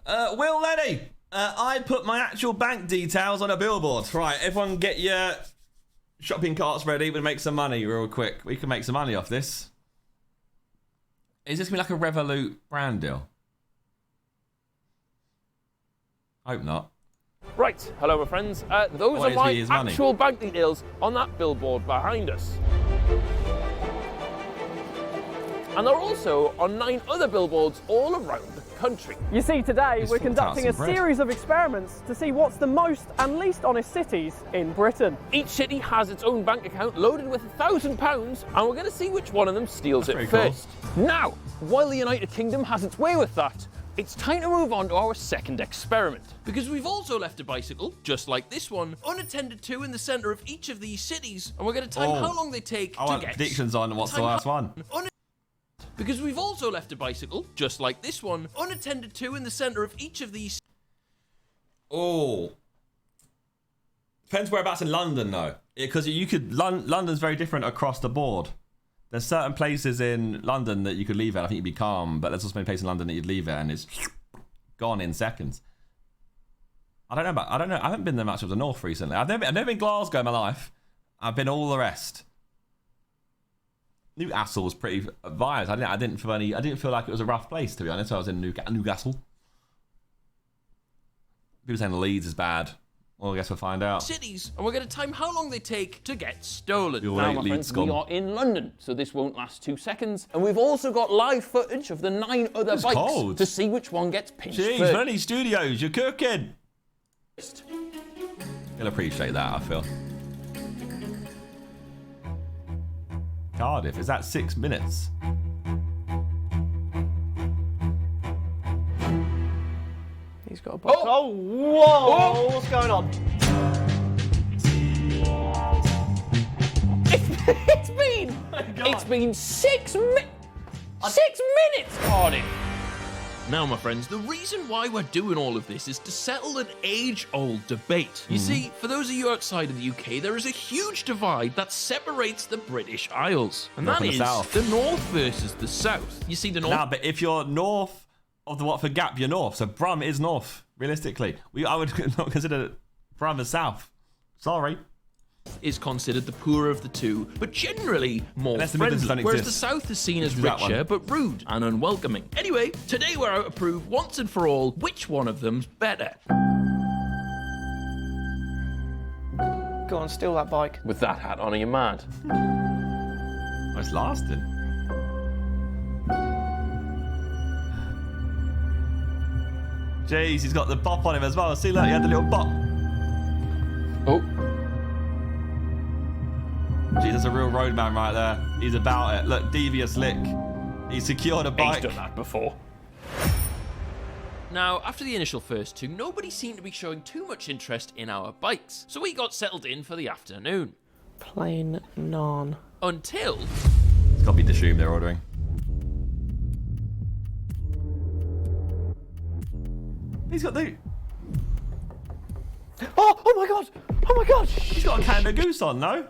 Will Lenny, I put my actual bank details on a billboard. Right, everyone get your shopping carts ready. We'll make some money real quick. We can make some money off this. Is this going to be like a Revolut brand deal? Hope not. Right, hello my friends. Those are my actual bank details on that billboard behind us. And they're also on 9 other billboards all around the country. You see, today we're conducting a series of experiments to see what's the most and least honest cities in Britain. Each city has its own bank account loaded with £1,000, and we're going to see which one of them steals it first. Cool. Now, while the United Kingdom has its way with that, it's time to move on to our second experiment. Because we've also left a bicycle, just like this one, unattended to in the centre of each of these cities, and we're going to time how long they take to get... predictions on what's the last one. Because we've also left a bicycle, just like this one, unattended to in the centre of each of these... Oh. Depends whereabouts in London, though. Because you could... London's very different across the board. There's certain places in London that you could leave at. I think you'd be calm. But there's also many places in London that you'd leave it and it's gone in seconds. I don't know. I haven't been there much of the north recently. I've never been Glasgow in my life. I've been all the rest. Newcastle was pretty vibes. I didn't feel like it was a rough place, to be honest. I was in Newcastle. People saying Leeds is bad. Well, I guess we'll find out. Cities, and we're going to time how long they take to get stolen. Now, my friends, we are in London, so this won't last 2 seconds. And we've also got live footage of the 9 other bikes to see which one gets pinched first. Jeez, Lenny Studios, you're cooking. You'll appreciate that, I feel. Cardiff, is that 6 minutes? He's got a bike. Oh, whoa! Oh. What's going on? It's been 6 minutes, Cardiff. Now, my friends, the reason why we're doing all of this is to settle an age-old debate. You see, for those of you outside of the UK, there is a huge divide that separates the British Isles. And that is the north versus the south. You see, the north... Nah, but if you're north of the Watford Gap, you're north. So Brum is north, realistically. I would not consider Brum as south. Sorry. Is considered the poorer of the two, but generally more friendly, whereas the south is seen as richer but rude and unwelcoming. Anyway, today we're out to prove once and for all which one of them's better. Go on, steal that bike. With that hat on, are you mad? Oh, it's lasting. Jeez, he's got the bop on him as well. See, look, he had the little bop. Oh. Jeez, that's a real roadman right there. He's about it. Look, devious lick. He secured a bike. He's done that before. Now, after the initial first 2, nobody seemed to be showing too much interest in our bikes, so we got settled in for the afternoon. Plain naan. Until... It's got to be Dishoom they're ordering. He's got the... Oh my god! Oh my god! He's got a Canada Goose on, no?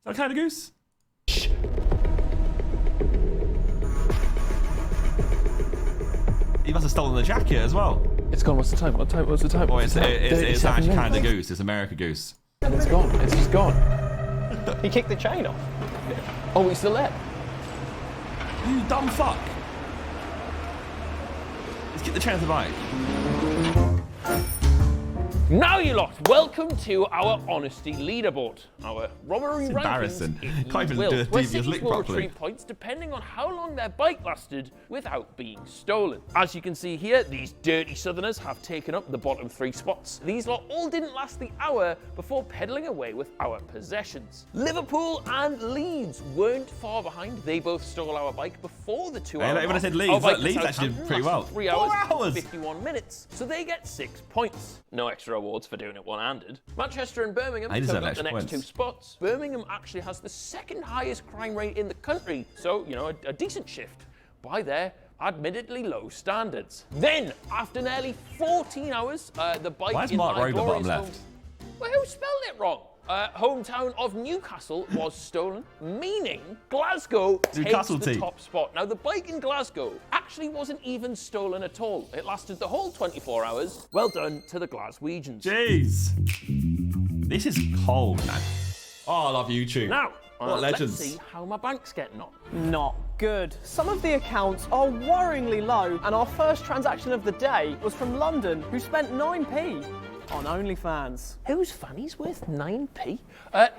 Is that a Canada Goose? Shh. He must have stolen the jacket as well. It's gone. What's the time? What's the time? Oh, it's actually Canada Goose. It's America Goose. It's gone. It's just gone. He kicked the chain off. Oh, he's still there. You dumb fuck. Let's get the chain off the bike. Now you lot, welcome to our honesty leaderboard. Our robbery rankings, embarrassing. Can't even do a devious lick properly. Points depending on how long their bike lasted without being stolen. As you can see here, these dirty southerners have taken up the bottom 3 spots. These lot all didn't last the hour before pedalling away with our possessions. Liverpool and Leeds weren't far behind. They both stole our bike before the 2 hours. When I said Leeds, Leeds actually did pretty well. 3 hours, 51 minutes. So they get 6 points. No extra awards for doing it one-handed. Manchester and Birmingham took up the next 2 spots. Birmingham actually has the 2nd highest crime rate in the country, so, you know, a decent shift by their admittedly low standards. Then, after nearly 14 hours, the bike... Why is Mark Road the bottom left? Well, who spelled it wrong? hometown of Newcastle was stolen, meaning Glasgow takes the top spot. Now, the bike in Glasgow actually wasn't even stolen at all. It lasted the whole 24 hours. Well done to the Glaswegians. Jeez. This is cold, man. Oh, I love YouTube. Now, what legends. let's see how my bank's getting on. Not good. Some of the accounts are worryingly low, and our first transaction of the day was from London, who spent 9p on OnlyFans. Whose fanny's worth 9p?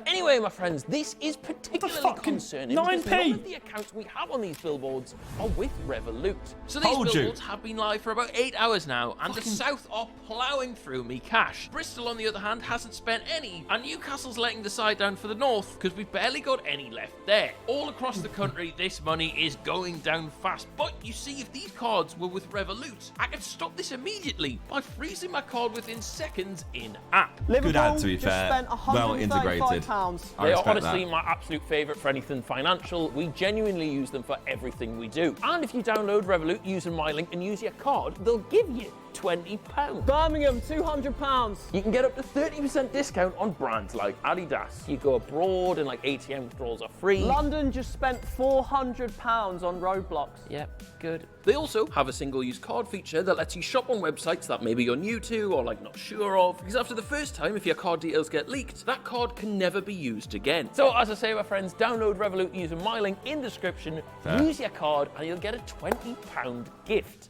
Anyway, my friends, this is particularly concerning 9p? because none of the accounts we have on these billboards are with Revolut. So these billboards have been live for about 8 hours now, and the South are ploughing through me cash. Bristol, on the other hand, hasn't spent any, and Newcastle's letting the side down for the North because we've barely got any left there. All across the country, this money is going down fast. But you see, if these cards were with Revolut, I could stop this immediately by freezing my card within seconds in-app. Good ad, to be fair. Spent Well integrated. They are honestly my absolute favourite for anything financial. We genuinely use them for everything we do. And if you download Revolut using my link and use your card, they'll give you £20. Birmingham, £200. You can get up to 30% discount on brands like Adidas. You go abroad and like ATM withdrawals are free. London just spent £400 on Roblox. Yep, good. They also have a single-use card feature that lets you shop on websites that maybe you're new to or like not sure of. Because after the first time, if your card details get leaked, that card can never be used again. So as I say, my friends, download Revolut using my link in the description. Use your card and you'll get a £20 gift.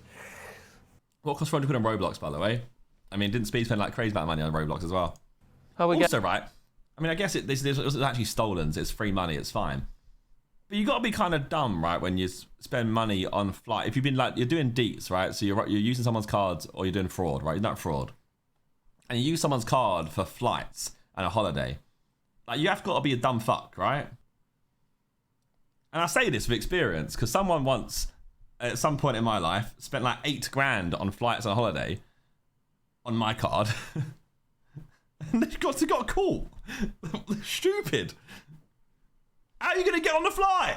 What costs £400 on Roblox, by the way? I mean, didn't Speed spend like crazy amount of money on Roblox as well? Also, right? I mean, I guess this was actually stolen, so it's free money, it's fine. But you got to be kind of dumb, right, when you spend money on flight. If you've been like, you're doing deets, right? So you're using someone's cards or you're doing fraud, right? You're not fraud. And you use someone's card for flights and a holiday. Like, you have got to be a dumb fuck, right? And I say this with experience, because someone once, at some point in my life, spent like $8,000 on flights and a holiday on my card. And they got caught. Stupid. How are you going to get on the flight?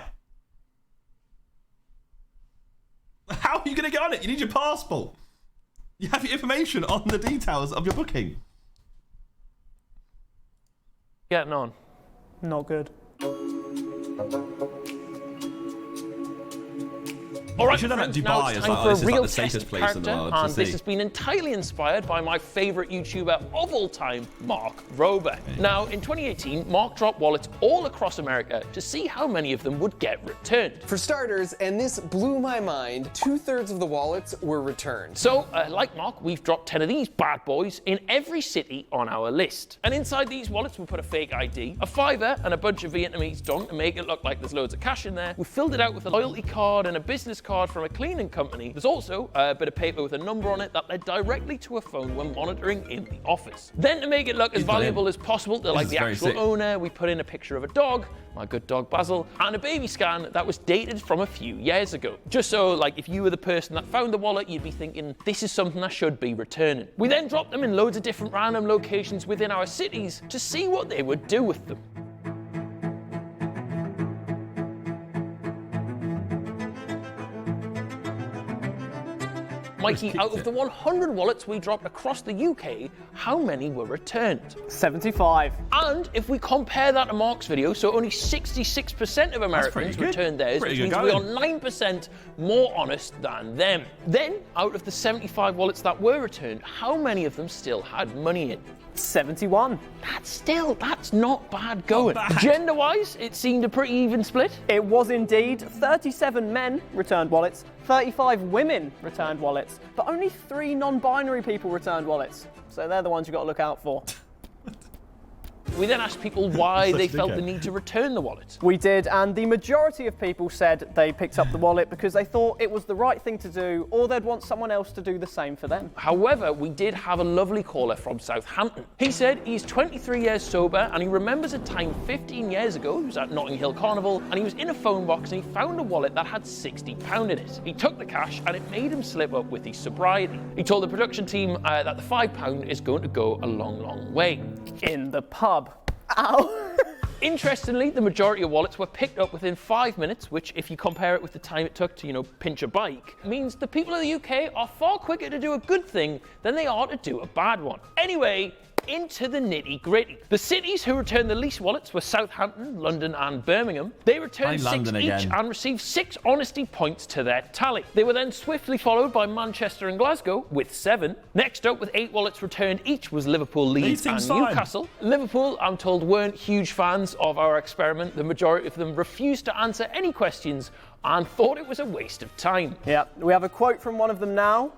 How are you going to get on it? You need your passport. You have your information on the details of your booking. Getting on. Not good. All right, should have friends, Dubai now it's as time well. for This a is real like the safest place in the world to and this see. has been entirely inspired by my favourite YouTuber of all time, Mark Rober. Now, in 2018, Mark dropped wallets all across America to see how many of them would get returned. For starters, and this blew my mind, 2/3 of the wallets were returned. So, like Mark, we've dropped 10 of these bad boys in every city on our list. And inside these wallets, we put a fake ID, a fiver, and a bunch of Vietnamese dong to make it look like there's loads of cash in there. We filled it out with a loyalty card and a business card from a cleaning company. There's also a bit of paper with a number on it that led directly to a phone when monitoring in the office. Then, to make it look as valuable as possible to like the actual owner, we put in a picture of a dog, my good dog Basil, and a baby scan that was dated from a few years ago. Just so, like, if you were the person that found the wallet, you'd be thinking, this is something I should be returning. We then dropped them in loads of different random locations within our cities to see what they would do with them. Mikey, out of the 100 wallets we dropped across the UK, how many were returned? 75. And if we compare that to Mark's video, so only 66% of Americans returned theirs, which means we are 9% more honest than them. Then, out of the 75 wallets that were returned, how many of them still had money in? 71. That's not bad going. Gender-wise, it seemed a pretty even split. It was indeed. 37 men returned wallets, 35 women returned wallets, but only 3 non-binary people returned wallets. So they're the ones you've got to look out for. We then asked people why they felt the need to return the wallet. We did, and the majority of people said they picked up the wallet because they thought it was the right thing to do, or they'd want someone else to do the same for them. However, we did have a lovely caller from Southampton. He said he's 23 years sober, and he remembers a time 15 years ago, he was at Notting Hill Carnival, and he was in a phone box and he found a wallet that had £60 in it. He took the cash and it made him slip up with his sobriety. He told the production team that the £5 is going to go a long, long way. In the pub. Ow. Interestingly, the majority of wallets were picked up within 5 minutes, which, if you compare it with the time it took to, pinch a bike, means the people of the UK are far quicker to do a good thing than they are to do a bad one. Anyway, into the nitty-gritty. The cities who returned the least wallets were Southampton, London and Birmingham. They returned 6 each and received 6 honesty points to their tally. They were then swiftly followed by Manchester and Glasgow with 7. Next up with 8 wallets returned each was Liverpool, Leeds and Newcastle. Liverpool, I'm told, weren't huge fans of our experiment. The majority of them refused to answer any questions and thought it was a waste of time. Yeah, we have a quote from one of them now.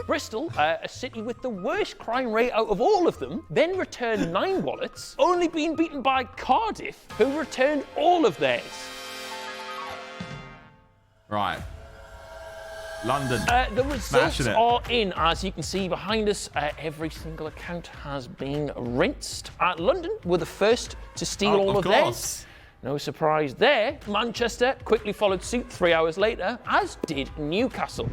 Bristol, a city with the worst crime rate out of all of them, then returned 9 wallets, only being beaten by Cardiff, who returned all of theirs. Right. London. The results are in. As you can see behind us, every single account has been rinsed. London were the first to steal all of theirs. No surprise there. Manchester quickly followed suit 3 hours later, as did Newcastle.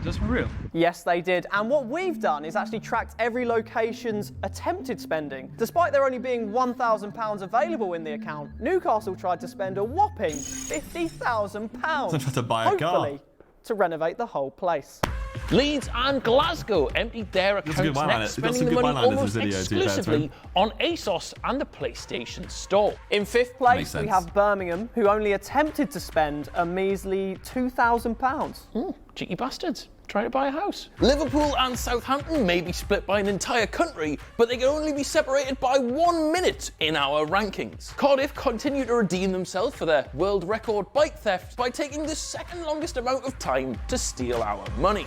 Just for real? Yes, they did. And what we've done is actually tracked every location's attempted spending. Despite there only being £1,000 available in the account, Newcastle tried to spend a whopping £50,000. To buy a car. Hopefully, to renovate the whole place. Leeds and Glasgow emptied their accounts next, spending the money almost exclusively on ASOS and the PlayStation Store. In 5th place, we have Birmingham, who only attempted to spend a measly £2,000. Cheeky bastards, trying to buy a house. Liverpool and Southampton may be split by an entire country, but they can only be separated by 1 minute in our rankings. Cardiff continue to redeem themselves for their world record bike theft by taking the 2nd longest amount of time to steal our money.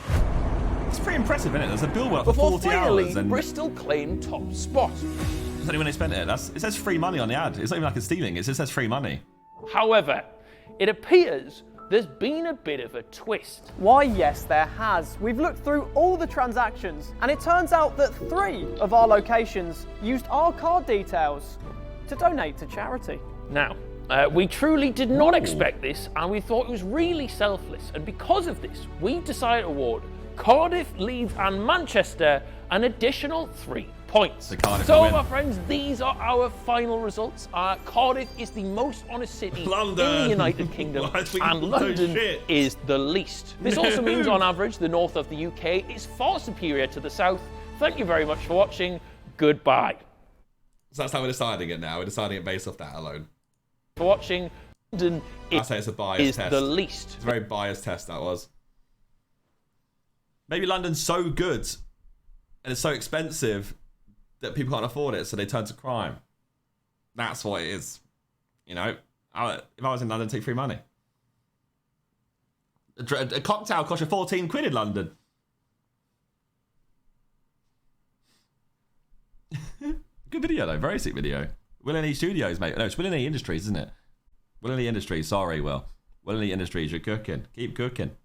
It's pretty impressive, isn't it? There's a billboard for Before 40 finally, hours. And Bristol claimed top spot. That's only when they spent it. It says free money on the ad. It's not even like it's stealing. It just says free money. However, it appears there's been a bit of a twist. Why, yes, there has. We've looked through all the transactions, and it turns out that 3 of our locations used our card details to donate to charity. Now, we truly did not expect this, and we thought it was really selfless. And because of this, we decided to award Cardiff, Leeds and Manchester an additional 3 points. So, my friends, these are our final results. Cardiff is the most honest city in the United Kingdom, and London is the least. This also means, on average, the north of the UK is far superior to the south. Thank you very much for watching. Goodbye. So that's how we're deciding it now. We're deciding it based off that alone. For watching, London it's a biased test. the least. It's a very biased test, that was. Maybe London's so good and it's so expensive that people can't afford it, so they turn to crime. That's what it is. You know, if I was in London, I'd take free money. A cocktail cost you 14 quid in London. Good video, though. Very sick video. Will E Studios, mate. No, it's Will E Industries, isn't it? Will E Industries. Sorry, Will. Will E Industries, you're cooking. Keep cooking.